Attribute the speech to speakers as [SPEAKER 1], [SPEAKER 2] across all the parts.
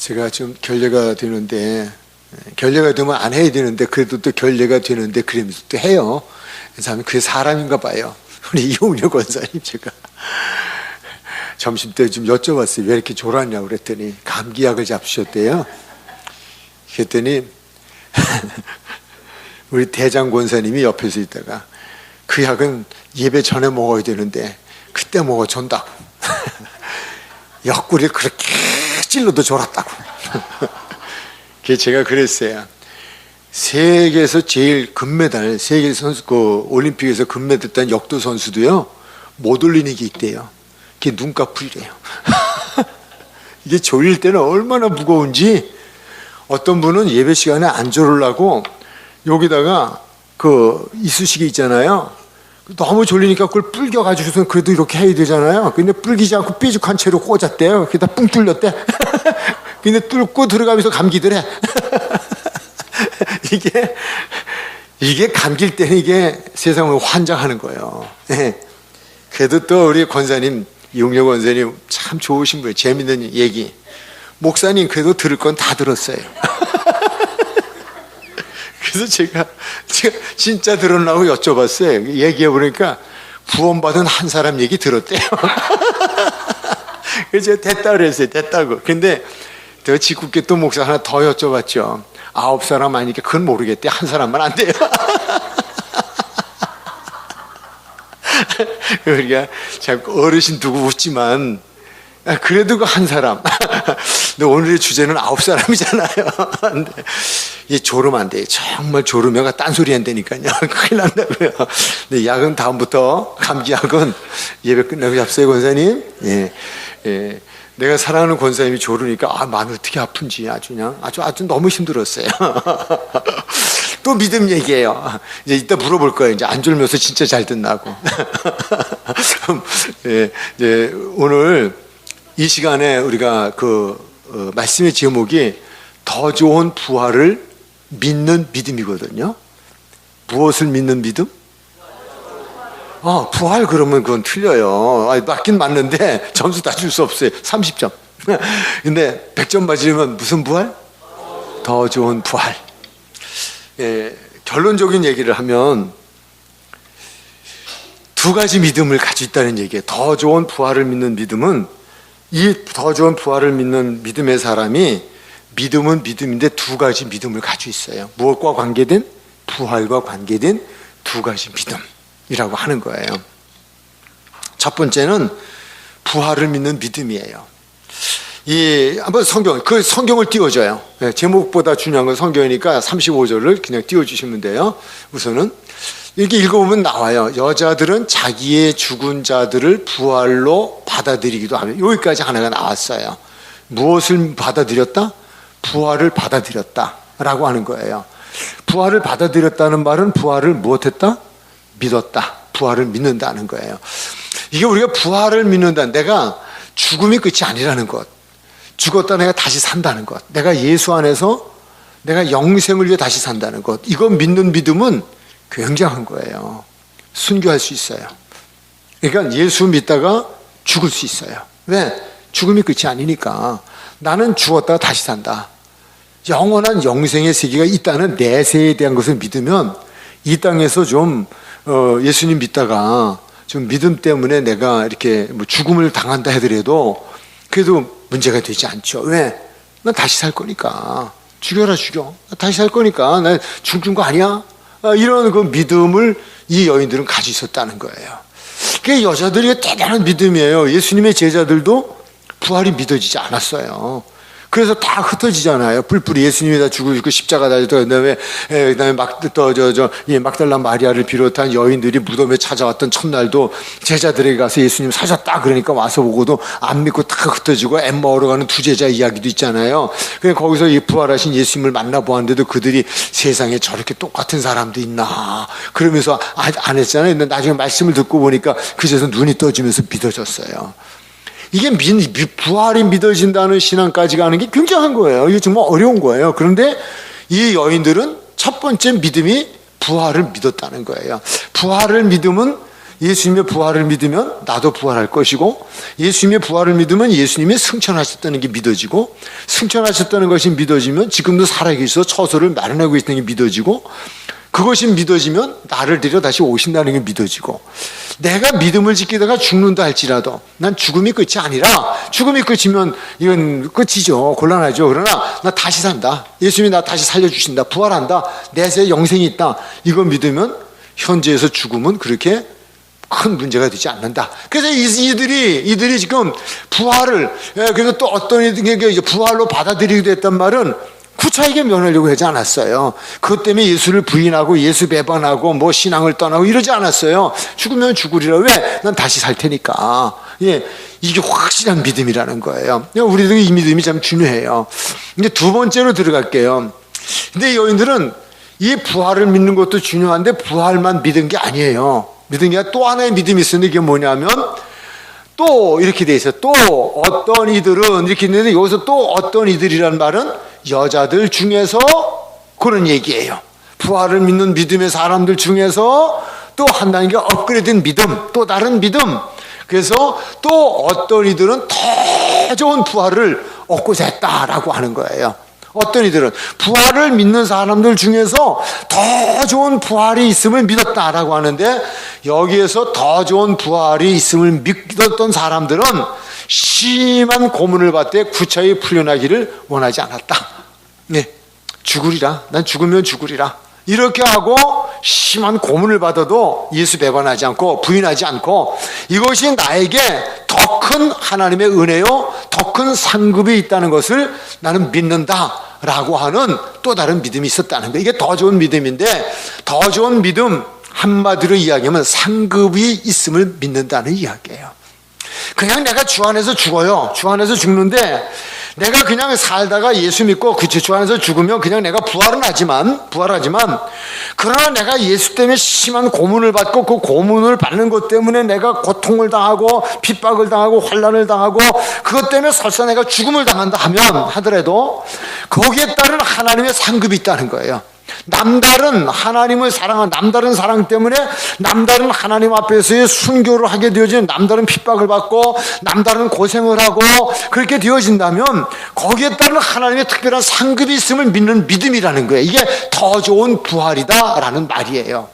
[SPEAKER 1] 제가 좀 결례가 되는데, 결례가 되면 안 해야 되는데 그래도 또 결례가 되는데 그러면서 또 해요. 그래서 하면 그게 사람인가 봐요. 우리 이용렬 권사님 제가 점심때 좀 여쭤봤어요. 왜 이렇게 졸았냐고 그랬더니 감기약을 잡수셨대요. 그랬더니 우리 대장 권사님이 옆에서 있다가 그 약은 예배 전에 먹어야 되는데 그때 먹어준다고. 옆구리를 그렇게 찔러도 졸았다고. 그래서 제가 그랬어요. 세계에서 제일 금메달, 세계 선수, 올림픽에서 금메달 딴 역도 선수도요, 못 올리는 게 있대요. 그게 눈꺼풀이래요. 이게 졸릴 때는 얼마나 무거운지, 어떤 분은 예배 시간에 안 졸으려고 여기다가 이쑤시개 있잖아요. 너무 졸리니까 그걸 불겨가지고선 그래도 이렇게 해야 되잖아요. 근데 불기지 않고 삐죽한 채로 꽂았대요. 그다 뿡 뚫렸대. 근데 뚫고 들어가면서 감기들 해. 이게 감길 때는 이게 세상을 환장하는 거예요. 네. 그래도 또 우리 권사님, 이용렬 권사님 참 좋으신 분이에요. 재밌는 얘기. 목사님 그래도 들을 건 다 들었어요. 그래서 제가 진짜 들었나고 여쭤봤어요. 얘기해 보니까 구원받은 한 사람 얘기 들었대요. 그래서 제가 됐다 그랬어요. 됐다고. 근데 더 짓궂게 또 목사 하나 더 여쭤봤죠. 9사람 아니니까 그건 모르겠대. 한 사람만 안 돼요. 그러니까 자꾸 어르신 두고 웃지만 그래도 그 한 사람. 근데 오늘의 주제는 9사람이잖아요. 근데 이 졸으면 안 돼요. 정말 졸으면 딴소리 한다니까요. 큰일 난다고요. 근데 약은 다음부터 감기약은 예배 끝나고 잡세요, 권사님. 예, 예. 내가 사랑하는 권사님이 졸으니까 마음이 어떻게 아픈지 아주 너무 힘들었어요. 또 믿음 얘기예요. 이제 이따 물어볼 거예요. 이제 안 졸면서 진짜 잘 듣나고. 예, 예, 오늘 이 시간에 우리가 말씀의 제목이 더 좋은 부활을 믿는 믿음이거든요. 무엇을 믿는 믿음? 부활 그러면 그건 틀려요. 맞긴 맞는데 점수 다 줄 수 없어요. 30점. 근데 100점 맞으면 무슨 부활? 더 좋은 부활. 예, 결론적인 얘기를 하면 두 가지 믿음을 가지고 있다는 얘기예요. 더 좋은 부활을 믿는 믿음은, 이 더 좋은 부활을 믿는 믿음의 사람이 믿음은 믿음인데 두 가지 믿음을 가지고 있어요. 무엇과 관계된? 부활과 관계된 두 가지 믿음이라고 하는 거예요. 첫 번째는 부활을 믿는 믿음이에요. 한번 성경을 띄워줘요. 제목보다 중요한 건 성경이니까 35절을 그냥 띄워주시면 돼요. 우선은 이렇게 읽어보면 나와요. 여자들은 자기의 죽은 자들을 부활로 받아들이기도 하며, 여기까지 하나가 나왔어요. 무엇을 받아들였다? 부활을 받아들였다 라고 하는 거예요. 부활을 받아들였다는 말은 부활을 무엇했다? 믿었다. 부활을 믿는다는 거예요. 이게 우리가 부활을 믿는다, 내가 죽음이 끝이 아니라는 것, 죽었다 내가 다시 산다는 것, 내가 예수 안에서 내가 영생을 위해 다시 산다는 것, 이거 믿는 믿음은 굉장한 거예요. 순교할 수 있어요. 그러니까 예수 믿다가 죽을 수 있어요. 왜? 죽음이 끝이 아니니까. 나는 죽었다가 다시 산다. 영원한 영생의 세계가 있다는 내세에 대한 것을 믿으면 이 땅에서 좀 예수님 믿다가 좀 믿음 때문에 내가 이렇게 죽음을 당한다 하더라도 그래도 문제가 되지 않죠. 왜? 난 다시 살 거니까. 죽여라 죽여. 다시 살 거니까. 난 죽은 거 아니야? 이런 그 믿음을 이 여인들은 가지고 있었다는 거예요. 그게 여자들이 대단한 믿음이에요. 예수님의 제자들도 부활이 믿어지지 않았어요. 그래서 다 흩어지잖아요. 뿔뿔이 예수님이 다 죽으시고 십자가 달리고 그다음에 막달라 마리아를 비롯한 여인들이 무덤에 찾아왔던 첫날도 제자들에게 가서 예수님 사셨다 그러니까 와서 보고도 안 믿고 다 흩어지고 엠마오로 가는 두 제자 이야기도 있잖아요. 그냥 거기서 이 부활하신 예수님을 만나보았는데도 그들이 세상에 저렇게 똑같은 사람도 있나 그러면서 안 했잖아요. 근데 나중에 말씀을 듣고 보니까 그제서 눈이 떠지면서 믿어졌어요. 이게 부활이 믿어진다는 신앙까지 가는 게 굉장한 거예요. 이게 정말 어려운 거예요. 그런데 이 여인들은 첫 번째 믿음이 부활을 믿었다는 거예요. 부활을 믿으면 예수님의 부활을 믿으면 나도 부활할 것이고, 예수님의 부활을 믿으면 예수님이 승천하셨다는 게 믿어지고, 승천하셨다는 것이 믿어지면 지금도 살아계셔서 처소를 마련하고 있다는 게 믿어지고, 그것이 믿어지면 나를 데려 다시 오신다는 게 믿어지고, 내가 믿음을 지키다가 죽는다 할지라도 난 죽음이 끝이 아니라, 죽음이 끝이면 이건 끝이죠. 곤란하죠. 그러나 나 다시 산다. 예수님이 나 다시 살려주신다. 부활한다. 내세에 영생이 있다. 이거 믿으면 현재에서 죽음은 그렇게 큰 문제가 되지 않는다. 그래서 이들이 지금 부활을, 그래서 또 어떤 이들에게 부활로 받아들이게 됐단 말은 구차하게 면하려고 하지 않았어요. 그것 때문에 예수를 부인하고 예수 배반하고 뭐 신앙을 떠나고 이러지 않았어요. 죽으면 죽으리라. 왜? 난 다시 살 테니까. 예, 이게 확실한 믿음이라는 거예요. 우리도 이 믿음이 참 중요해요. 이제 두 번째로 들어갈게요. 근데 여인들은 이 부활을 믿는 것도 중요한데 부활만 믿은 게 아니에요. 믿은 게 또 하나의 믿음이 있었는데 이게 뭐냐면, 또 이렇게 돼 있어요. 또 어떤 이들은 이렇게 있는데, 여기서 또 어떤 이들이란 말은 여자들 중에서 그런 얘기예요. 부활을 믿는 믿음의 사람들 중에서 또 한 단계 업그레이드된 믿음, 또 다른 믿음. 그래서 또 어떤 이들은 더 좋은 부활을 얻고자 했다라고 하는 거예요. 어떤 이들은 부활을 믿는 사람들 중에서 더 좋은 부활이 있음을 믿었다라고 하는데, 여기에서 더 좋은 부활이 있음을 믿었던 사람들은 심한 고문을 받되 구차히 풀려나기를 원하지 않았다. 네, 죽으리라. 난 죽으면 죽으리라. 이렇게 하고 심한 고문을 받아도 예수 배반하지 않고 부인하지 않고, 이것이 나에게 더 큰 하나님의 은혜요, 더 큰 상급이 있다는 것을 나는 믿는다라고 하는 또 다른 믿음이 있었다는 거예요. 이게 더 좋은 믿음인데, 더 좋은 믿음 한마디로 이야기하면 상급이 있음을 믿는다는 이야기예요. 그냥 내가 주 안에서 죽어요. 주 안에서 죽는데, 내가 그냥 살다가 예수 믿고 주 안에서 죽으면 그냥 내가 부활하지만, 그러나 내가 예수 때문에 심한 고문을 받고 그 고문을 받는 것 때문에 내가 고통을 당하고 핍박을 당하고 환난을 당하고 그것 때문에 설사 내가 죽음을 당한다 하더라도 거기에 따른 하나님의 상급이 있다는 거예요. 남다른 하나님을 사랑한 남다른 사랑 때문에 남다른 하나님 앞에서의 순교를 하게 되어지는, 남다른 핍박을 받고 남다른 고생을 하고 그렇게 되어진다면 거기에 따른 하나님의 특별한 상급이 있음을 믿는 믿음이라는 거예요. 이게 더 좋은 부활이다라는 말이에요.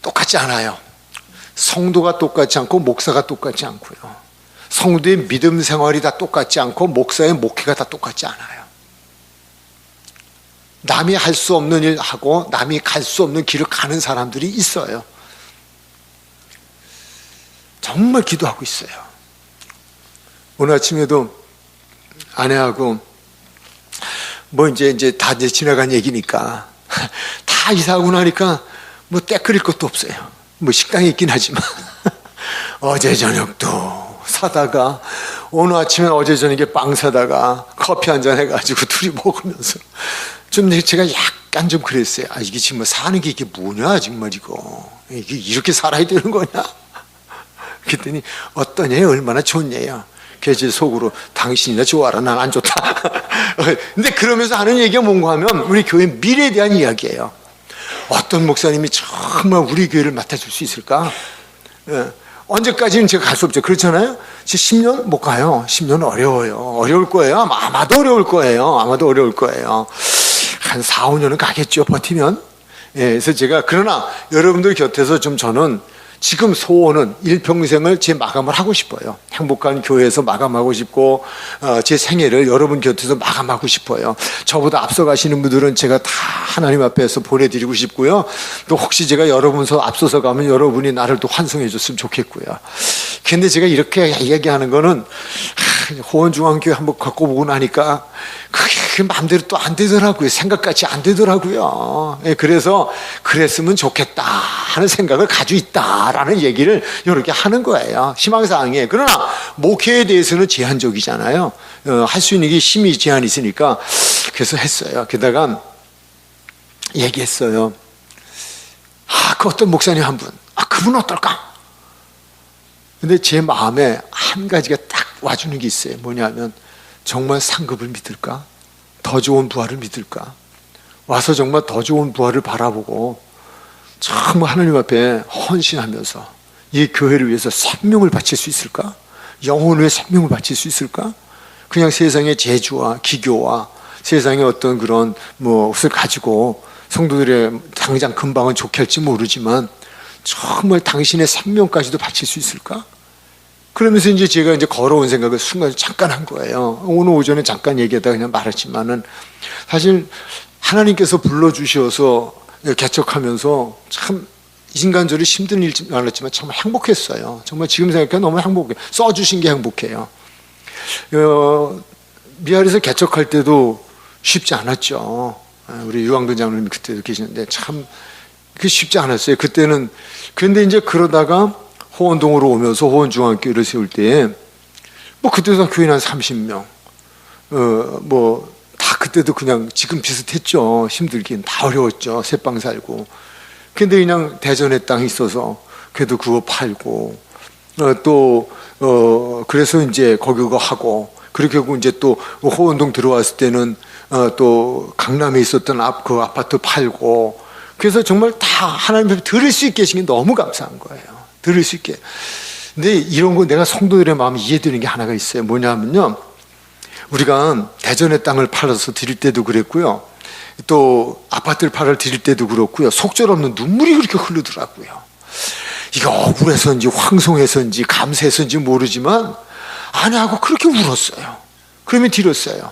[SPEAKER 1] 똑같지 않아요. 성도가 똑같지 않고 목사가 똑같지 않고요. 성도의 믿음 생활이 다 똑같지 않고 목사의 목회가 다 똑같지 않아요. 남이 할 수 없는 일 하고 남이 갈 수 없는 길을 가는 사람들이 있어요. 정말 기도하고 있어요. 오늘 아침에도 아내하고 뭐 이제 다 지나간 얘기니까 다 이사하고 나니까 뭐 때 끓일 것도 없어요. 뭐 식당이 있긴 하지만 어제 저녁도 사다가, 오늘 아침에 어제 저녁에 빵 사다가 커피 한잔 해가지고 둘이 먹으면서 좀 제가 약간 좀 그랬어요. 아, 이게 지금 사는 게 이게 뭐냐, 정말 이게 이렇게 살아야 되는 거냐? 그랬더니 어떤 애요? 얼마나 좋은 애야. 그래서 제 속으로 당신이나 좋아라, 난 안 좋다. 근데 그러면서 하는 얘기가 뭔가 하면 우리 교회 미래에 대한 이야기예요. 어떤 목사님이 정말 우리 교회를 맡아줄 수 있을까? 언제까지는 제가 갈 수 없죠. 그렇잖아요? 10년 못 가요. 10년 어려워요. 어려울 거예요. 아마도 어려울 거예요. 한 4, 5년은 가겠죠, 버티면. 예, 그래서 제가, 그러나 여러분들 곁에서 좀 저는 지금 소원은 일평생을 제 마감을 하고 싶어요. 행복한 교회에서 마감하고 싶고, 제 생애를 여러분 곁에서 마감하고 싶어요. 저보다 앞서가시는 분들은 제가 다 하나님 앞에서 보내드리고 싶고요. 또 혹시 제가 여러분서 앞서서 가면 여러분이 나를 또 환송해 줬으면 좋겠고요. 근데 제가 이렇게 이야기하는 거는 호원중앙교회 한번 갖고 보고 나니까 그게 마음대로 또 안 되더라고요. 생각같이 안 되더라고요. 그래서 그랬으면 좋겠다 하는 생각을 가지고 있다라는 얘기를 이렇게 하는 거예요. 희망사항에. 그러나 목회에 대해서는 제한적이잖아요. 할 수 있는 게 힘이 제한이 있으니까 그래서 했어요. 게다가 얘기했어요. 그 어떤 목사님 한 분, 그분 어떨까? 근데 제 마음에 한 가지가 딱 와주는 게 있어요. 뭐냐면, 정말 상급을 믿을까? 더 좋은 부활을 믿을까? 와서 정말 더 좋은 부활을 바라보고 정말 하나님 앞에 헌신하면서 이 교회를 위해서 생명을 바칠 수 있을까? 영혼의 생명을 바칠 수 있을까? 그냥 세상의 재주와 기교와 세상의 어떤 그런 것을 가지고 성도들의 당장 금방은 좋게 할지 모르지만 정말 당신의 생명까지도 바칠 수 있을까? 그러면서 이제 제가 걸어온 생각을 순간 잠깐 한 거예요. 오늘 오전에 잠깐 얘기하다가 그냥 말했지만은 사실 하나님께서 불러주셔서 개척하면서 참 인간적으로 힘든 일이 많았지만 정말 행복했어요. 정말 지금 생각하면 너무 행복해요. 써주신 게 행복해요. 미아리에서 개척할 때도 쉽지 않았죠. 우리 유광돈 장로님이 그때도 계시는데 참 쉽지 않았어요. 그때는. 그런데 이제 그러다가 호원동으로 오면서 호원중앙교회를 세울 때 그때도 교인 한 30명 다 그때도 그냥 지금 비슷했죠. 힘들긴 다 어려웠죠. 새빵 살고. 근데 그냥 대전에 땅이 있어서 그래도 그거 팔고 그래서 이제 거기 그거 하고 그렇게 하고 이제 또 호원동 들어왔을 때는 또 강남에 있었던 그 아파트 팔고 그래서 정말 다 하나님 앞에 들을 수 있게 하신 게 너무 감사한 거예요. 들을 수 있게. 근데 이런 거 내가 성도들의 마음을 이해되는 게 하나가 있어요. 뭐냐면요. 우리가 대전의 땅을 팔아서 드릴 때도 그랬고요. 또 아파트를 팔아 드릴 때도 그렇고요. 속절없는 눈물이 그렇게 흐르더라고요. 이거 억울해서인지 황송해서인지 감사해서인지 모르지만 아내하고 그렇게 울었어요. 그러면 드렸어요.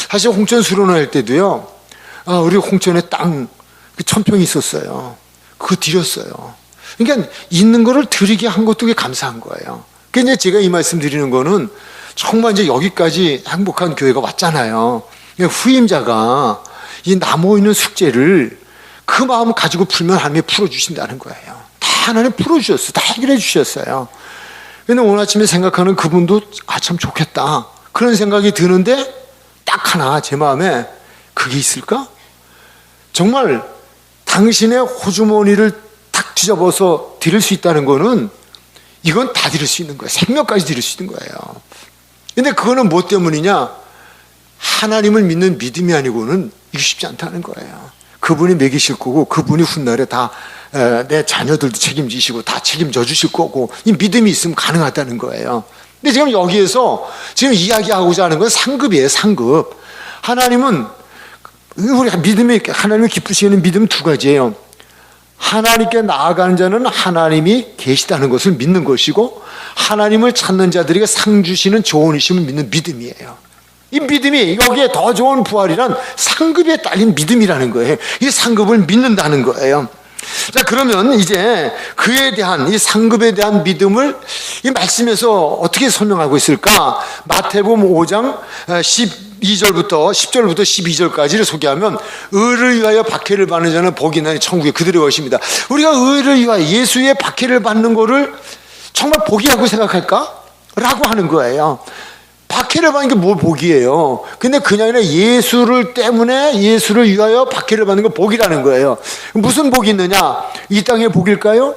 [SPEAKER 1] 사실 홍천 수련회 할 때도요. 우리 홍천에 땅 1000평이 있었어요. 그거 드렸어요. 그러니까 있는 거를 드리게 한 것도 그게 감사한 거예요. 그러니까 제가 이 말씀 드리는 거는 정말 이제 여기까지 행복한 교회가 왔잖아요. 그러니까 후임자가 이 남아있는 숙제를 그 마음 가지고 풀면 하나님이 풀어주신다는 거예요. 다 하나님 풀어주셨어요. 다 해결해 주셨어요. 근데 오늘 아침에 생각하는 그분도 참 좋겠다. 그런 생각이 드는데 딱 하나 제 마음에 그게 있을까? 정말 당신의 호주머니를 탁 뒤집어서 드릴 수 있다는 거는 이건 다 드릴 수 있는 거예요. 생명까지 드릴 수 있는 거예요. 근데 그거는 뭐 때문이냐? 하나님을 믿는 믿음이 아니고는 이게 쉽지 않다는 거예요. 그분이 먹이실 거고 그분이 훗날에 다 내 자녀들도 책임지시고 다 책임져 주실 거고 이 믿음이 있으면 가능하다는 거예요. 근데 지금 여기에서 지금 이야기하고자 하는 건 상급이에요. 상급. 하나님은 우리가 믿음이 하나님을 기쁘시는 믿음 두 가지예요. 하나님께 나아가는 자는 하나님이 계시다는 것을 믿는 것이고 하나님을 찾는 자들에게 상 주시는 조언이심을 믿는 믿음이에요. 이 믿음이 여기에 더 좋은 부활이란 상급에 딸린 믿음이라는 거예요. 이 상급을 믿는다는 거예요. 자, 그러면 이제 그에 대한 이 상급에 대한 믿음을 이 말씀에서 어떻게 설명하고 있을까? 마태복음 5장 10절부터 12절까지를 소개하면 의를 위하여 박해를 받는 자는 복이 있나니 천국에 그들의 것입니다. 우리가 의를 위하여 예수의 박해를 받는 거를 정말 복이라고 생각할까? 라고 하는 거예요. 박해를 받는 게 뭐 복이에요? 근데 그냥 아니라 예수를 때문에 예수를 위하여 박해를 받는 건 복이라는 거예요. 무슨 복이 있느냐? 이 땅의 복일까요?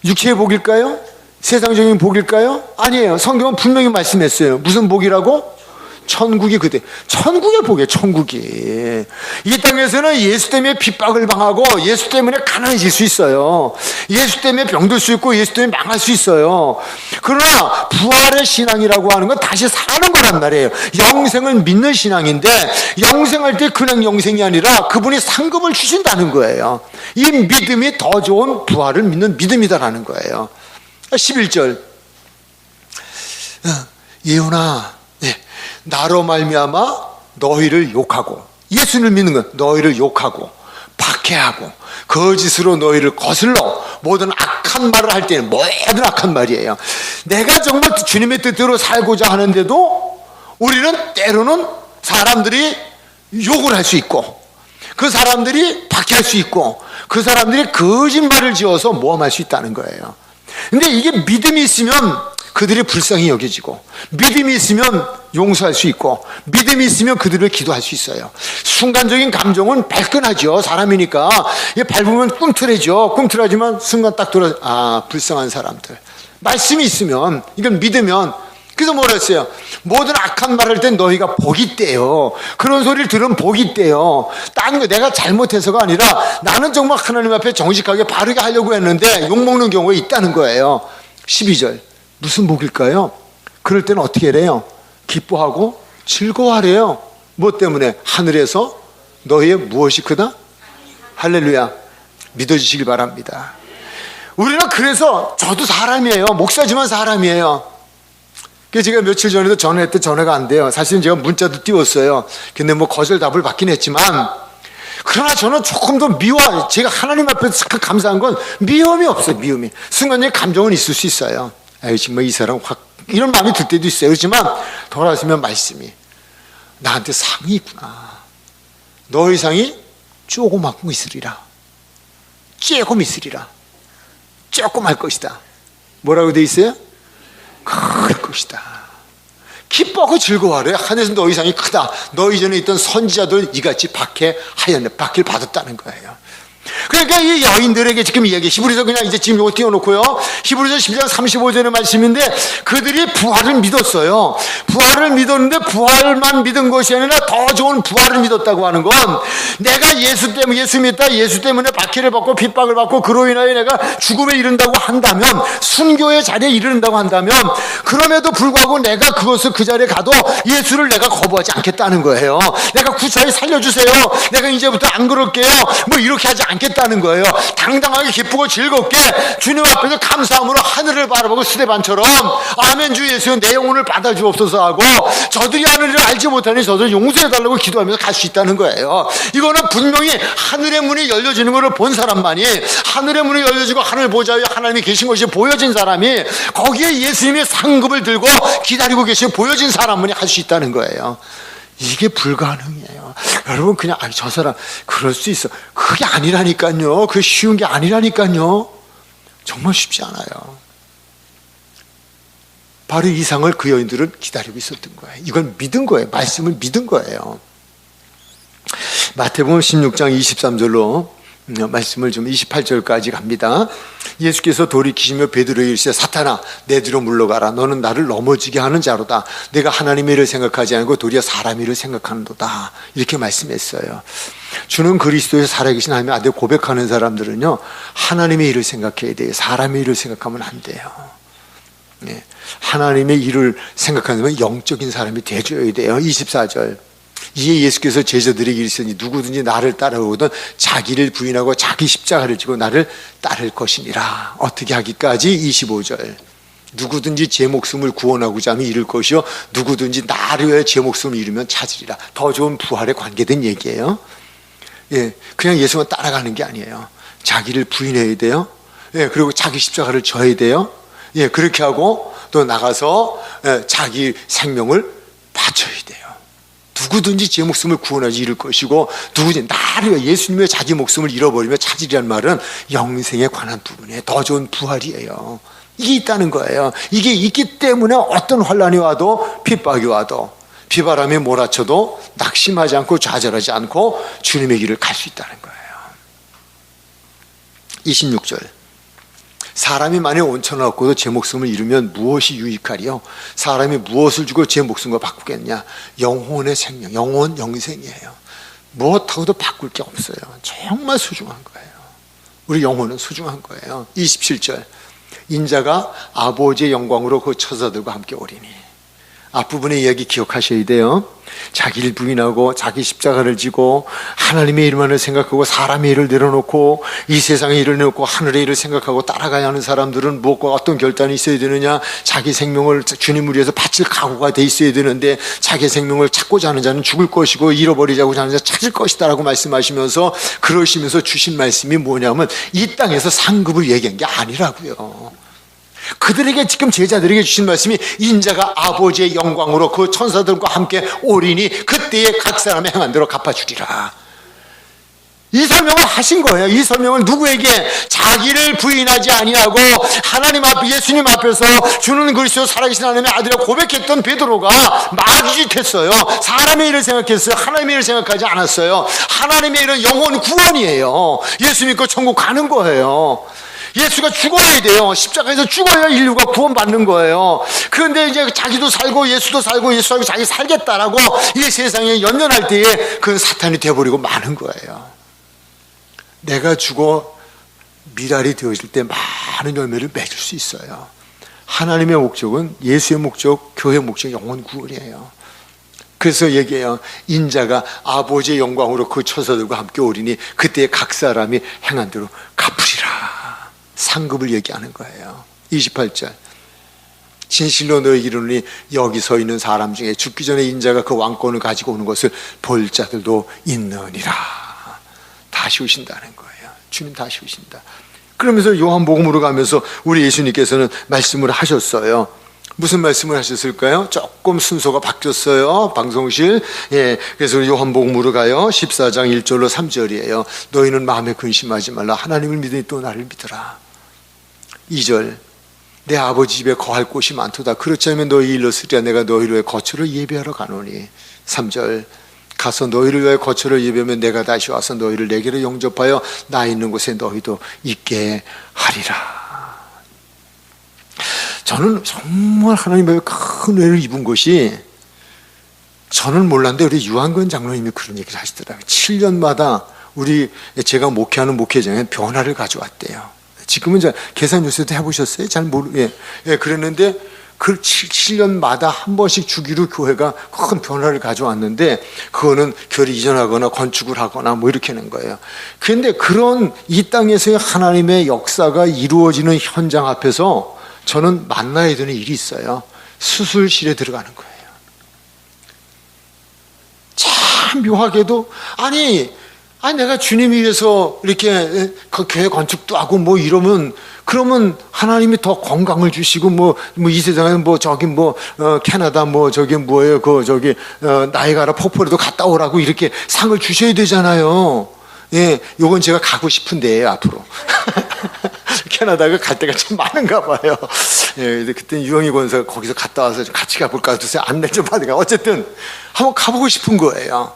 [SPEAKER 1] 육체의 복일까요? 세상적인 복일까요? 아니에요. 성경은 분명히 말씀했어요. 무슨 복이라고? 천국이 그대. 천국의 복이에요. 천국이. 이 땅에서는 예수 때문에 핍박을 당하고 예수 때문에 가난해질 수 있어요. 예수 때문에 병들 수 있고 예수 때문에 망할 수 있어요. 그러나 부활의 신앙이라고 하는 건 다시 사는 거란 말이에요. 영생을 믿는 신앙인데 영생할 때 그냥 영생이 아니라 그분이 상급을 주신다는 거예요. 이 믿음이 더 좋은 부활을 믿는 믿음이다라는 거예요. 11절. 예언아, 나로 말미암아 너희를 욕하고 예수를 믿는 건 너희를 욕하고 박해하고 거짓으로 너희를 거슬러 모든 악한 말을 할 때는 모든 악한 말이에요. 내가 정말 주님의 뜻대로 살고자 하는데도 우리는 때로는 사람들이 욕을 할 수 있고 그 사람들이 박해할 수 있고 그 사람들이 거짓말을 지어서 모함할 수 있다는 거예요. 근데 이게 믿음이 있으면 그들이 불쌍히 여겨지고 믿음이 있으면 용서할 수 있고 믿음이 있으면 그들을 기도할 수 있어요. 순간적인 감정은 발끈하죠. 사람이니까 밟으면 꿈틀해져. 꿈틀하지만 순간 딱 돌아 불쌍한 사람들. 말씀이 있으면 이걸 믿으면 그래서 뭐라 했어요? 모든 악한 말을 할 땐 너희가 복이 있대요. 그런 소리를 들으면 복이 있대요. 딴 거 내가 잘못해서가 아니라 나는 정말 하나님 앞에 정직하게 바르게 하려고 했는데 욕먹는 경우가 있다는 거예요. 12절 무슨 복일까요? 그럴 때는 어떻게 해래요? 기뻐하고 즐거워하래요. 뭐 때문에? 하늘에서 너희의 무엇이 크다? 할렐루야. 믿어주시길 바랍니다. 우리는 그래서 저도 사람이에요. 목사지만 사람이에요. 그래서 제가 며칠 전에도 전화했더니 전화가 안 돼요. 사실은 제가 문자도 띄웠어요. 근데 뭐 거절답을 받긴 했지만 그러나 저는 조금 더 제가 하나님 앞에서 감사한 건 미움이 없어요. 미움이. 순간적인 감정은 있을 수 있어요. 아유 정말 이 사람 확 이런 마음이 들 때도 있어요. 그렇지만 돌아서면 말씀이 나한테 상이 있구나. 너의 상이 조그맣고 있으리라. 조금 있으리라. 조금 할 것이다. 뭐라고 돼 있어요? 클 것이다. 기뻐하고 즐거워하래. 하늘에서 너희 상이 크다. 너희 전에 있던 선지자들 이같이 박해를 받았다는 거예요. 그러니까 이 여인들에게 지금 이야기 히브리서 그냥 이제 지금 이거 띄워놓고요. 히브리서 10장 35절의 말씀인데 그들이 부활을 믿었어요. 부활을 믿었는데 부활만 믿은 것이 아니라 더 좋은 부활을 믿었다고 하는 건 내가 예수 믿다 예수 때문에 박해를 받고 핍박을 받고 그로 인하여 내가 죽음에 이른다고 한다면 순교의 자리에 이른다고 한다면 그럼에도 불구하고 내가 그 자리에 가도 예수를 내가 거부하지 않겠다는 거예요. 내가 구차히 살려주세요. 내가 이제부터 안 그럴게요. 뭐 이렇게 하지 않겠다는 거예요. 당당하게 기쁘고 즐겁게 주님 앞에서 감사함으로 하늘을 바라보고 스데반처럼 아멘 주 예수여 내 영혼을 받아주옵소서 하고 저들이 하는 일을 알지 못하니 저들 용서해달라고 기도하면서 갈 수 있다는 거예요. 이거는 분명히 하늘의 문이 열려지는 것을 본 사람만이 하늘의 문이 열려지고 하늘 보좌에 하나님이 계신 것이 보여진 사람이 거기에 예수님의 상급을 들고 기다리고 계신 보여진 사람만이 할 수 있다는 거예요. 이게 불가능해요. 여러분 그냥 저 사람 그럴 수 있어. 그게 아니라니까요. 그게 쉬운 게 아니라니까요. 정말 쉽지 않아요. 바로 이 상을 그 여인들은 기다리고 있었던 거예요. 이건 믿은 거예요. 말씀을 믿은 거예요. 마태복음 16장 23절로 말씀을 좀 28절까지 갑니다. 예수께서 돌이키시며 베드로에게 이르시되 사탄아 내 뒤로 물러가라. 너는 나를 넘어지게 하는 자로다. 내가 하나님의 일을 생각하지 않고 도리어 사람의 일을 생각하는도다. 이렇게 말씀했어요. 주는 그리스도의 살아계신 하나님의 아들 고백하는 사람들은요 하나님의 일을 생각해야 돼요. 사람의 일을 생각하면 안 돼요. 네. 하나님의 일을 생각하는 사람은 영적인 사람이 되어줘야 돼요. 24절 이에 예수께서 제자들에게 이르시니 누구든지 나를 따라오거든 자기를 부인하고 자기 십자가를 지고 나를 따를 것이니라. 어떻게 하기까지? 25절 누구든지 제 목숨을 구원하고자 하면 잃을 것이요 누구든지 나를 위하여 제 목숨을 잃으면 찾으리라. 더 좋은 부활에 관계된 얘기예요. 예, 그냥 예수만 따라가는 게 아니에요. 자기를 부인해야 돼요. 예, 그리고 자기 십자가를 져야 돼요. 예, 그렇게 하고 또 나가서 자기 생명을 바쳐야 돼요. 누구든지 제 목숨을 구원하지 잃을 것이고 누구든지 나를 예수님의 자기 목숨을 잃어버리며 찾으리란 말은 영생에 관한 부분에 더 좋은 부활이에요. 이게 있다는 거예요. 이게 있기 때문에 어떤 환난이 와도 핍박이 와도 비바람이 몰아쳐도 낙심하지 않고 좌절하지 않고 주님의 길을 갈 수 있다는 거예요. 26절 사람이 만약 온천을 얻고도 제 목숨을 잃으면 무엇이 유익하리요? 사람이 무엇을 주고 제 목숨과 바꾸겠냐? 영혼의 생명, 영생이에요. 무엇하고도 바꿀 게 없어요. 정말 소중한 거예요. 우리 영혼은 소중한 거예요. 27절 인자가 아버지의 영광으로 그 천사들과 함께 오리니. 앞부분의 이야기 기억하셔야 돼요. 자기를 부인하고 자기 십자가를 지고 하나님의 일만을 생각하고 사람의 일을 내려놓고 이 세상의 일을 내려놓고 하늘의 일을 생각하고 따라가야 하는 사람들은 무엇과 어떤 결단이 있어야 되느냐? 자기 생명을 주님을 위해서 바칠 각오가 돼 있어야 되는데 자기 생명을 찾고자 하는 자는 죽을 것이고 잃어버리자고 하는 자는 찾을 것이다 라고 말씀하시면서 그러시면서 주신 말씀이 뭐냐면 이 땅에서 상급을 얘기한 게 아니라고요. 그들에게 지금 제자들에게 주신 말씀이 인자가 아버지의 영광으로 그 천사들과 함께 오리니 그때에 각 사람의 행한 대로 갚아주리라. 이 설명을 하신 거예요. 이 설명을 누구에게? 자기를 부인하지 아니하고 하나님 앞 예수님 앞에서 주는 그리스도 살아계신 하나님의 아들이라고 고백했던 베드로가 마주짓했어요. 사람의 일을 생각했어요. 하나님의 일을 생각하지 않았어요. 하나님의 일은 영혼 구원이에요. 예수 믿고 천국 가는 거예요. 예수가 죽어야 돼요. 십자가에서 죽어야 인류가 구원받는 거예요. 그런데 이제 자기도 살고 예수도 살고 예수하고 자기 살겠다라고 이 세상에 연연할 때에 그건 사탄이 되어버리고 마는 거예요. 내가 죽어 미랄이 되어질 때 많은 열매를 맺을 수 있어요. 하나님의 목적은, 예수의 목적, 교회의 목적, 영혼 구원이에요. 그래서 얘기해요. 인자가 아버지의 영광으로 그 처소들과 함께 오리니 그때 각 사람이 행한 대로 갚으리라. 상급을 얘기하는 거예요. 28절. 진실로 너희에게 이르노니 여기 서 있는 사람 중에 죽기 전에 인자가 그 왕권을 가지고 오는 것을 볼 자들도 있느니라. 다시 오신다는 거예요. 주님 다시 오신다. 그러면서 요한복음으로 가면서 우리 예수님께서는 말씀을 하셨어요. 무슨 말씀을 하셨을까요? 조금 순서가 바뀌었어요. 방송실. 예, 그래서 요한복음으로 가요. 14장 1절로 3절이에요. 너희는 마음에 근심하지 말라. 하나님을 믿으니 또 나를 믿으라. 2절. 내 아버지 집에 거할 곳이 많도다. 그렇지 않으면 너희 일러 쓰리라. 내가 너희를 위해 거처를 예비하러 가노니. 3절. 가서 너희를 위해 거처를 예비하면 내가 다시 와서 너희를 내게로 영접하여 나 있는 곳에 너희도 있게 하리라. 저는 정말 하나님의 큰 은혜를 입은 것이, 저는 몰랐는데 우리 유한근 장로님이 그런 얘기를 하시더라고요. 7년마다 제가 목회하는 목회장에 변화를 가져왔대요. 지금은 계산 요새도 해보셨어요? 잘 예, 그랬는데 그 7년마다 한 번씩 주기로 교회가 큰 변화를 가져왔는데, 그거는 교회를 이전하거나 건축을 하거나 뭐 이렇게 하는 거예요. 그런데 그런 이 땅에서의 하나님의 역사가 이루어지는 현장 앞에서 저는 만나야 되는 일이 있어요. 수술실에 들어가는 거예요. 참 묘하게도 내가 주님 위해서 이렇게 그 교회 건축도 하고 뭐 이러면, 그러면 하나님이 더 건강을 주시고 뭐 이 세상에 캐나다 뭐예요 나이가라 폭포에도 갔다 오라고 이렇게 상을 주셔야 되잖아요. 예, 요건 제가 가고 싶은데 앞으로 캐나다가 갈 데가 참 많은가 봐요. 예, 그때 유영희 권사가 거기서 갔다 와서 같이 가볼까 해서 안내 좀 받으니까 어쨌든 한번 가보고 싶은 거예요.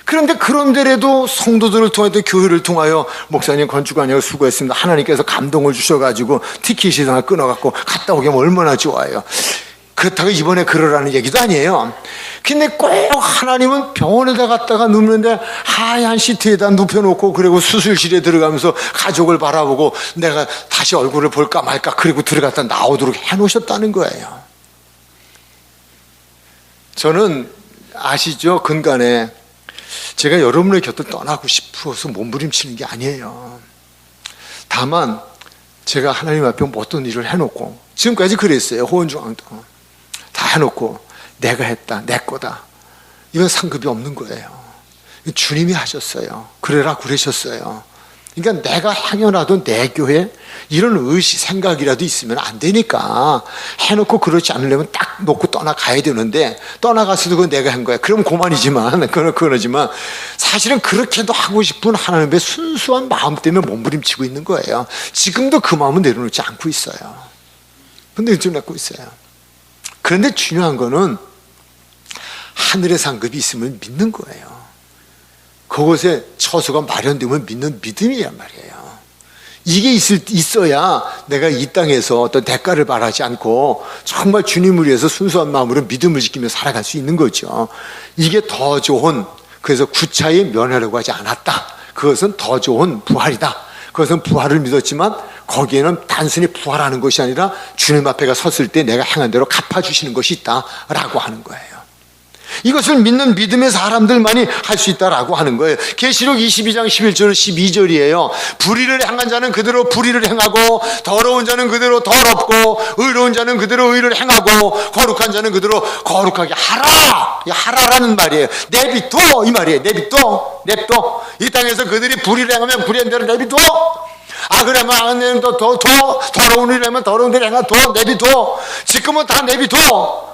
[SPEAKER 1] 그런데 그런데라도 성도들을 통하여 교회를 통하여 목사님 건축하냐고 수고했습니다. 하나님께서 감동을 주셔가지고 티켓이 하나 끊어갖고 갔다 오게 하면 얼마나 좋아요. 그렇다고 이번에 그러라는 얘기도 아니에요. 근데 꼭 하나님은 병원에다 갔다가 눕는데 하얀 시트에다 눕혀놓고, 그리고 수술실에 들어가면서 가족을 바라보고 내가 다시 얼굴을 볼까 말까 그리고 들어갔다 나오도록 해놓으셨다는 거예요. 저는 아시죠? 근간에 제가 여러분의 곁을 떠나고 싶어서 몸부림치는 게 아니에요. 다만 제가 하나님 앞에 어떤 일을 해놓고, 지금까지 그랬어요. 호원중앙도 다 해놓고 내가 했다, 내 거다, 이건 상급이 없는 거예요. 주님이 하셨어요. 그래라 그러셨어요. 그러니까 내가 행여라도 내 교회 이런 생각이라도 있으면 안 되니까 해놓고, 그렇지 않으려면 딱 놓고 떠나가야 되는데, 떠나가서도 그건 내가 한 거야. 그럼 고만이지만, 그러지만 사실은 그렇게도 하고 싶은 하나님의 순수한 마음 때문에 몸부림치고 있는 거예요. 지금도 그 마음은 내려놓지 않고 있어요. 근데 좀 내고 있어요. 그런데 중요한 거는 하늘의 상급이 있으면 믿는 거예요. 그곳에 처소가 마련되면 믿는 믿음이란 말이에요. 이게 있어야 내가 이 땅에서 어떤 대가를 바라지 않고 정말 주님을 위해서 순수한 마음으로 믿음을 지키며 살아갈 수 있는 거죠. 이게 더 좋은, 그래서 구차히 면하려고 하지 않았다. 그것은 더 좋은 부활이다. 그것은 부활을 믿었지만 거기에는 단순히 부활하는 것이 아니라 주님 앞에 섰을 때 내가 행한 대로 갚아주시는 것이 있다라고 하는 거예요. 이것을 믿는 믿음의 사람들만이 할 수 있다라고 하는 거예요. 계시록 22장 11절 12절이에요. 불의를 행한 자는 그대로 불의를 행하고, 더러운 자는 그대로 더럽고, 의로운 자는 그대로 의를 행하고, 거룩한 자는 그대로 거룩하게 하라. 하라라는 말이에요. 내비둬 이 말이에요. 냅둬. 이 땅에서 그들이 불의를 행하면 불의한 대로 내비둬. 그러면 안 되면 더 더러운 일을 하면 더러운 대로 행하, 내비둬. 지금은 다 내비둬.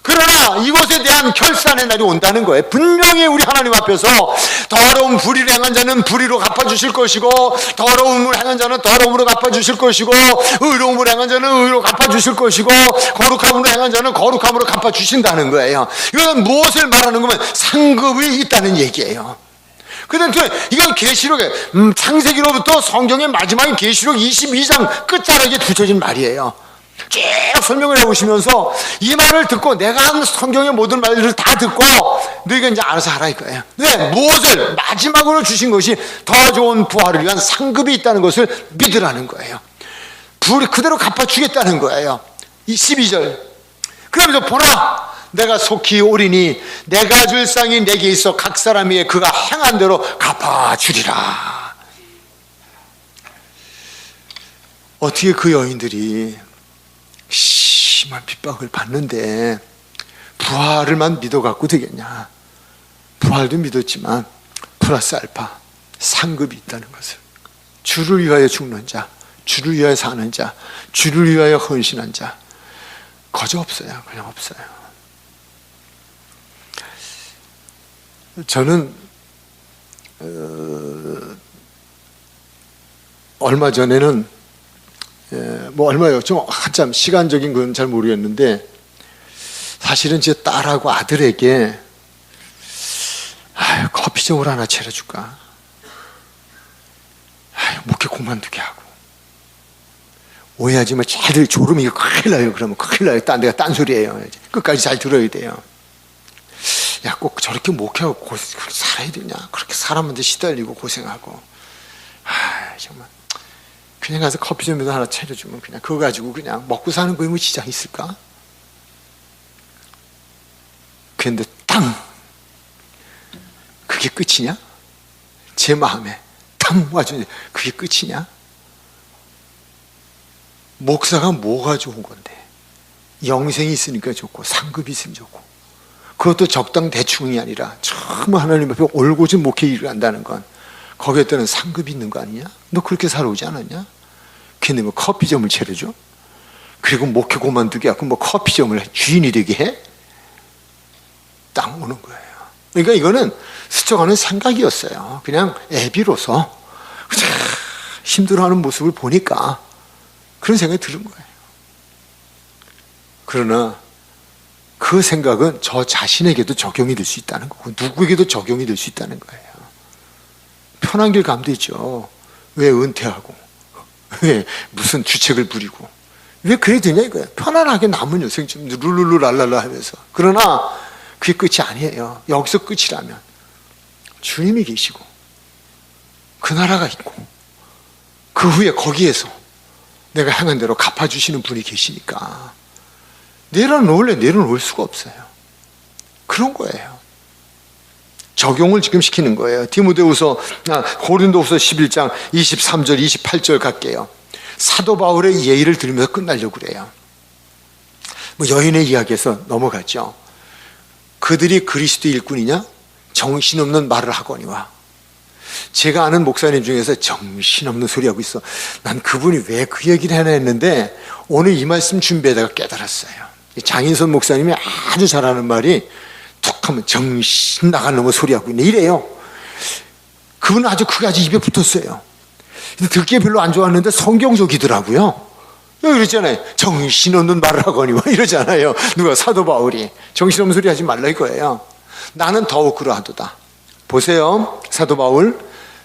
[SPEAKER 1] 그러나 이것에 대한 결산의 날이 온다는 거예요. 분명히 우리 하나님 앞에서 더러운 불의를 행한 자는 불의로 갚아주실 것이고, 더러움을 행한 자는 더러움으로 갚아주실 것이고, 의로움을 행한 자는 의로 갚아주실 것이고, 거룩함으로 행한 자는 거룩함으로 갚아주신다는 거예요. 이건 무엇을 말하는 거면 상급이 있다는 얘기예요. 그런데 이건 계시록에 창세기로부터 성경의 마지막인 계시록 22장 끝자락에 붙여진 말이에요. 쭉 설명을 해보시면서 이 말을 듣고 내가 한 성경의 모든 말들을 다 듣고 너희가 이제 알아서 하라 이거예요. 네, 무엇을 마지막으로 주신 것이 더 좋은 부활을 위한 상급이 있다는 것을 믿으라는 거예요. 부활이 그대로 갚아주겠다는 거예요. 이 12절. 그러면서 보라, 내가 속히 오리니 내가 줄 상이 내게 있어 각 사람이 그가 행한 대로 갚아주리라. 어떻게 그 여인들이 심한 핍박을 받는데 부활을만 믿어갖고 되겠냐? 부활도 믿었지만 플러스 알파 상급이 있다는 것을, 주를 위하여 죽는 자, 주를 위하여 사는 자, 주를 위하여 헌신한 자 거저 없어요. 그냥 없어요. 저는 얼마 전에는 뭐 얼마요? 좀 한참 시간적인 건 잘 모르겠는데 사실은 제 딸하고 아들에게 커피숍을 하나 차려줄까? 목회 그만두게 하고. 오해하지 마. 쟤들 졸음이 큰일 나요. 그러면 큰일 나요. 내가 딴소리예요. 끝까지 잘 들어야 돼요. 야, 꼭 저렇게 목회하고 살아야 되냐? 그렇게 사람한테 시달리고 고생하고. 정말. 그냥 가서 커피숍에서 하나 차려주면 그냥 그거 가지고 그냥 먹고 사는 거에 뭐 지장이 있을까? 그런데 땅! 그게 끝이냐? 제 마음에 땅 와주는데 그게 끝이냐? 목사가 뭐가 좋은 건데? 영생이 있으니까 좋고 상급이 있으면 좋고, 그것도 적당 대충이 아니라 정말 하나님 앞에 올곧은 목회 일을 한다는 건 거기에 따른 상급이 있는 거 아니냐? 너 그렇게 살아오지 않았냐? 걔네 뭐 커피점을 차려줘? 그리고 목회 그만두게 하고 뭐 커피점을 주인이 되게 해? 딱 오는 거예요. 그러니까 이거는 스쳐가는 생각이었어요. 그냥 애비로서 힘들어하는 모습을 보니까 그런 생각이 드는 거예요. 그러나 그 생각은 저 자신에게도 적용이 될 수 있다는 거고 누구에게도 적용이 될 수 있다는 거예요. 편한 길 가면 되죠. 왜 은퇴하고 왜 무슨 주책을 부리고 왜 그래야 되냐 이거예요. 편안하게 남은 여생 좀 룰루루랄랄라 하면서. 그러나 그게 끝이 아니에요. 여기서 끝이라면 주님이 계시고 그 나라가 있고 그 후에 거기에서 내가 향한 대로 갚아주시는 분이 계시니까 내려놓을 수가 없어요. 그런 거예요. 적용을 지금 시키는 거예요. 고린도후서 11장 23절 28절 갈게요. 사도 바울의 예의를 들으면서 끝나려고 그래요. 뭐 여인의 이야기에서 넘어갔죠. 그들이 그리스도 일꾼이냐? 정신없는 말을 하거니와. 제가 아는 목사님 중에서 정신없는 소리 하고 있어. 난 그분이 왜 그 얘기를 하나 했는데 오늘 이 말씀 준비하다가 깨달았어요. 장인선 목사님이 아주 잘하는 말이 툭 하면 정신 나간 놈의 소리하고 있네 이래요. 그분은 아주 그게 입에 붙었어요. 근데 듣기에 별로 안 좋았는데 성경적이더라고요. 그랬잖아요. 정신없는 말을 하거니 뭐 이러잖아요. 누가? 사도 바울이. 정신없는 소리 하지 말라 이거예요. 나는 더욱 그러하도다. 보세요. 사도 바울,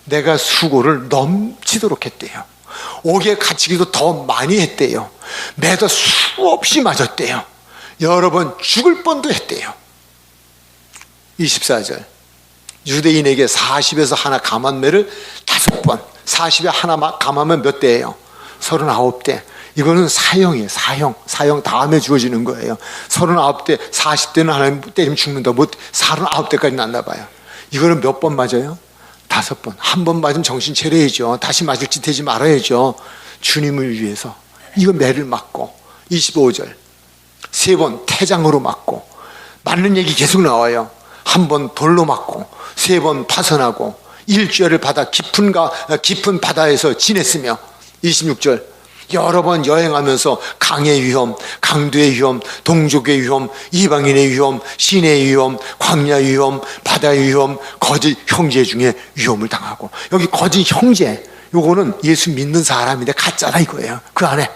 [SPEAKER 1] 내가 수고를 넘치도록 했대요. 옥에 갇히기도 더 많이 했대요. 매도 수없이 맞았대요. 여러 번 죽을 뻔도 했대요. 24절. 유대인에게 40에서 하나 감한매를 5번, 40에 하나 감하면 몇 대예요? 39대. 이거는 사형이에요. 사형 다음에 주어지는 거예요. 39대, 40대는 하나님 때리면 죽는다. 뭐 39대까지 났나 봐요. 이거는 몇 번 맞아요? 5번. 한 번 맞으면 정신 차려야죠. 다시 맞을 짓 하지 말아야죠. 주님을 위해서. 이거 매를 맞고. 25절. 3번 태장으로 맞고. 맞는 얘기 계속 나와요. 한 번 돌로 맞고 3번 파선하고 일죄를 받아 깊은 바다에서 지냈으며. 26절. 여러 번 여행하면서 강의 위험, 강도의 위험, 동족의 위험, 이방인의 위험, 시내의 위험, 광야의 위험, 바다의 위험, 거짓 형제 중에 위험을 당하고. 여기 거짓 형제, 요거는 예수 믿는 사람인데 가짜다 이거예요. 그 안에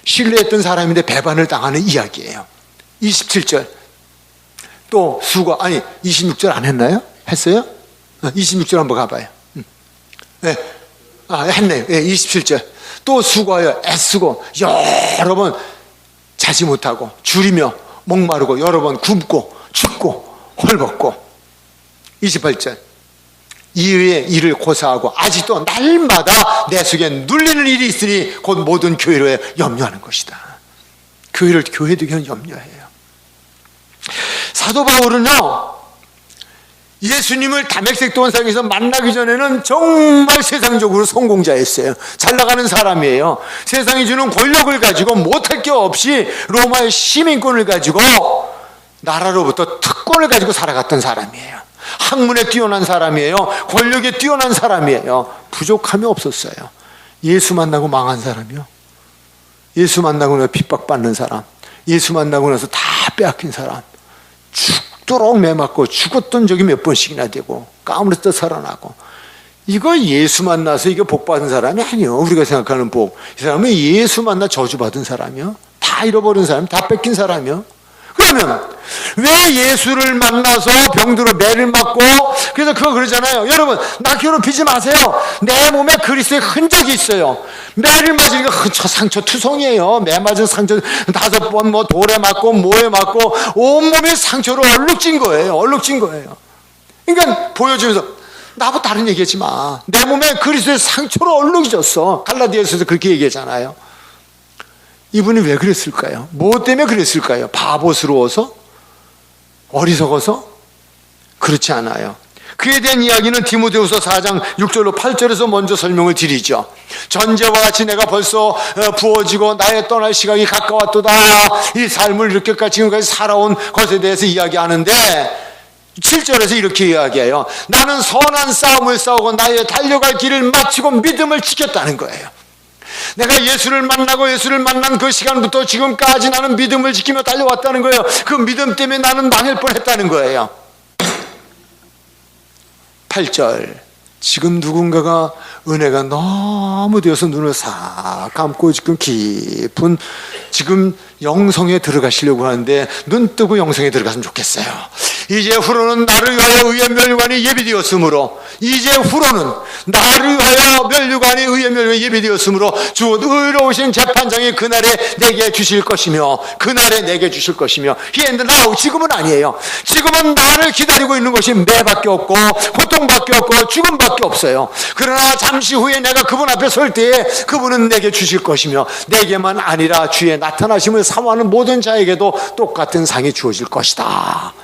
[SPEAKER 1] 신뢰했던 사람인데 배반을 당하는 이야기예요. 27절. 또 수고, 26절 안 했나요? 했어요? 26절 한번 가봐요. 했네요. 27절. 또 수고하여 애쓰고 여러 번 자지 못하고 줄이며 목마르고 여러 번 굶고 춥고 헐벗고 28절 이외에 일을 고사하고 아직도 날마다 내 속에 눌리는 일이 있으니 곧 모든 교회로 염려하는 것이다. 교회를 교회되게 하는 염려해요. 사도 바울은요, 예수님을 다메섹 도원상에서 만나기 전에는 정말 세상적으로 성공자였어요. 잘 나가는 사람이에요. 세상이 주는 권력을 가지고 못할 게 없이 로마의 시민권을 가지고 나라로부터 특권을 가지고 살아갔던 사람이에요. 학문에 뛰어난 사람이에요. 권력에 뛰어난 사람이에요. 부족함이 없었어요. 예수 만나고 망한 사람이요. 예수 만나고 나서 핍박받는 사람, 예수 만나고 나서 다 빼앗긴 사람, 죽도록 매맞고 죽었던 적이 몇 번씩이나 되고 까무러져 살아나고, 이거 예수 만나서 이게 복 받은 사람이 아니요. 우리가 생각하는 복, 이 사람은 예수 만나 저주 받은 사람이요. 다 잃어버린 사람, 다 뺏긴 사람이요. 그러면 왜 예수를 만나서 병들어 매를 맞고, 그래서 그거 그러잖아요. 여러분, 나 괴롭히지 마세요. 내 몸에 그리스도의 흔적이 있어요. 매를 맞으니까 상처 투성이에요. 매 맞은 상처 5번 뭐 돌에 맞고 뭐에 맞고 온몸에 상처로 얼룩진 거예요. 얼룩진 거예요. 그러니까 보여주면서 나보고 다른 얘기하지 마. 내 몸에 그리스도의 상처로 얼룩졌어. 갈라디아서도 그렇게 얘기하잖아요. 이분이 왜 그랬을까요? 뭐 때문에 그랬을까요? 바보스러워서? 어리석어서? 그렇지 않아요. 그에 대한 이야기는 디모데후서 4장 6절로 8절에서 먼저 설명을 드리죠. 전제와 같이 내가 벌써 부어지고 나의 떠날 시각이 가까웠도다. 이 삶을 이렇게까지 지금까지 살아온 것에 대해서 이야기하는데 7절에서 이렇게 이야기해요. 나는 선한 싸움을 싸우고 나의 달려갈 길을 마치고 믿음을 지켰다는 거예요. 내가 예수를 만나고 예수를 만난 그 시간부터 지금까지 나는 믿음을 지키며 달려왔다는 거예요. 그 믿음 때문에 나는 망할 뻔했다는 거예요. 8절 지금 누군가가 은혜가 너무 되어서 눈을 싹 감고 지금 깊은 지금 영성에 들어가시려고 하는데 눈 뜨고 영성에 들어갔으면 좋겠어요. 이제 후로는 나를 위하여 의의 멸류관이 예비되었으므로, 이제 후로는 나를 위하여 멸류관이 의의 멸류관이 예비되었으므로 주 의로우신 재판장이 그날에 내게 주실 것이며, 그날에 내게 주실 것이며, He and now, 지금은 아니에요. 지금은 나를 기다리고 있는 것이 매밖에 없고 고통밖에 없고 죽음밖에 없어요. 그러나 잠시 후에 내가 그분 앞에 설 때에 그분은 내게 주실 것이며, 내게만 아니라 주의 나타나심을 사모하는 모든 자에게도 똑같은 상이 주어질 것이다.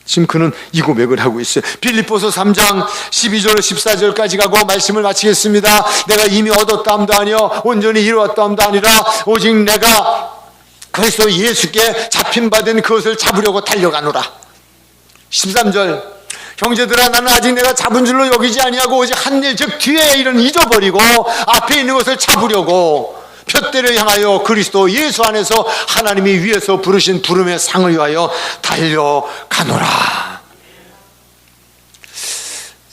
[SPEAKER 1] 지금 그는 이 고백을 하고 있어요. 빌립보서 3장 12절 14절까지 가고 말씀을 마치겠습니다. 내가 이미 얻었다함도 아니요 온전히 이루었다함도 아니라 오직 내가 그리스도 예수께 잡힌 바 된 그것을 잡으려고 달려가노라. 13절 형제들아, 나는 아직 내가 잡은 줄로 여기지 아니하고 오직 한 일, 즉 뒤에 일은 잊어버리고 앞에 있는 것을 잡으려고 푯대를 향하여 그리스도 예수 안에서 하나님이 위에서 부르신 부름의 상을 위하여 달려가노라.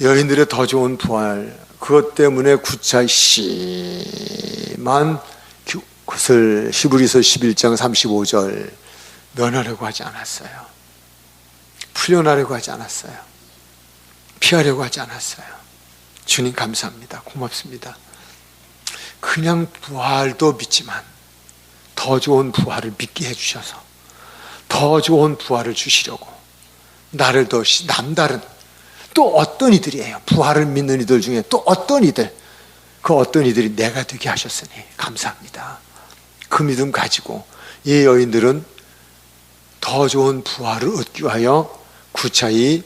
[SPEAKER 1] 여인들의 더 좋은 부활, 그것 때문에 구차히 심한 그것을 히브리서 11장 35절 면하려고 하지 않았어요. 풀려나려고 하지 않았어요. 피하려고 하지 않았어요. 주님 감사합니다. 고맙습니다. 그냥 부활도 믿지만 더 좋은 부활을 믿게 해주셔서 더 좋은 부활을 주시려고 나를 더 남다른 또 어떤 이들이에요. 부활을 믿는 이들 중에 또 어떤 이들, 그 어떤 이들이 내가 되게 하셨으니 감사합니다. 그 믿음 가지고 이 여인들은 더 좋은 부활을 얻기 위하여 구차히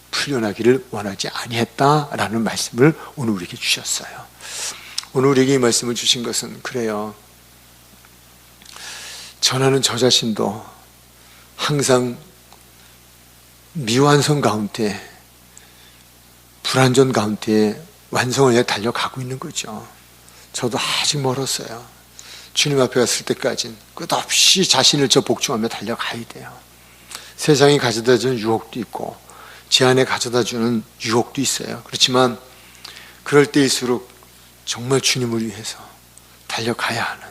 [SPEAKER 1] 풀려나기를 원하지 아니했다라는 말씀을 오늘 우리에게 주셨어요. 오늘 우리에게 이 말씀을 주신 것은 그래요. 전하는 저 자신도 항상 미완성 가운데, 불완전 가운데 완성을 위해 달려가고 있는 거죠. 저도 아직 멀었어요. 주님 앞에 갔을 때까지는 끝없이 자신을 저 복종하며 달려가야 돼요. 세상이 가져다주는 유혹도 있고 제 안에 가져다주는 유혹도 있어요. 그렇지만 그럴 때일수록 정말 주님을 위해서 달려가야 하는,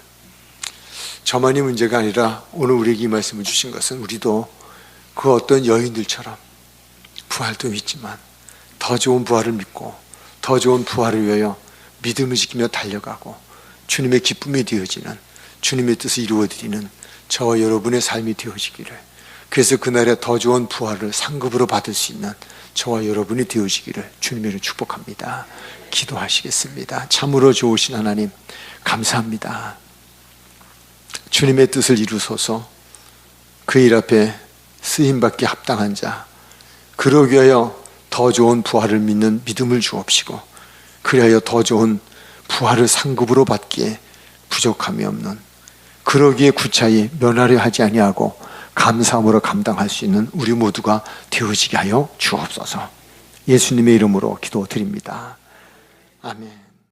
[SPEAKER 1] 저만이 문제가 아니라 오늘 우리에게 이 말씀을 주신 것은 우리도 그 어떤 여인들처럼 부활도 믿지만 더 좋은 부활을 믿고 더 좋은 부활을 위하여 믿음을 지키며 달려가고 주님의 기쁨이 되어지는, 주님의 뜻을 이루어드리는 저와 여러분의 삶이 되어지기를, 그래서 그날에 더 좋은 부활을 상급으로 받을 수 있는 저와 여러분이 되어지기를 주님으로 축복합니다. 기도하시겠습니다. 참으로 좋으신 하나님, 감사합니다. 주님의 뜻을 이루소서. 그 일 앞에 쓰임받기 합당한 자, 그러기 위하여 더 좋은 부활을 믿는 믿음을 주옵시고, 그리하여 더 좋은 부활을 상급으로 받기에 부족함이 없는, 그러기에 구차히 면하려 하지 아니하고 감사함으로 감당할 수 있는 우리 모두가 되어지게 하여 주옵소서. 예수님의 이름으로 기도드립니다. 아멘.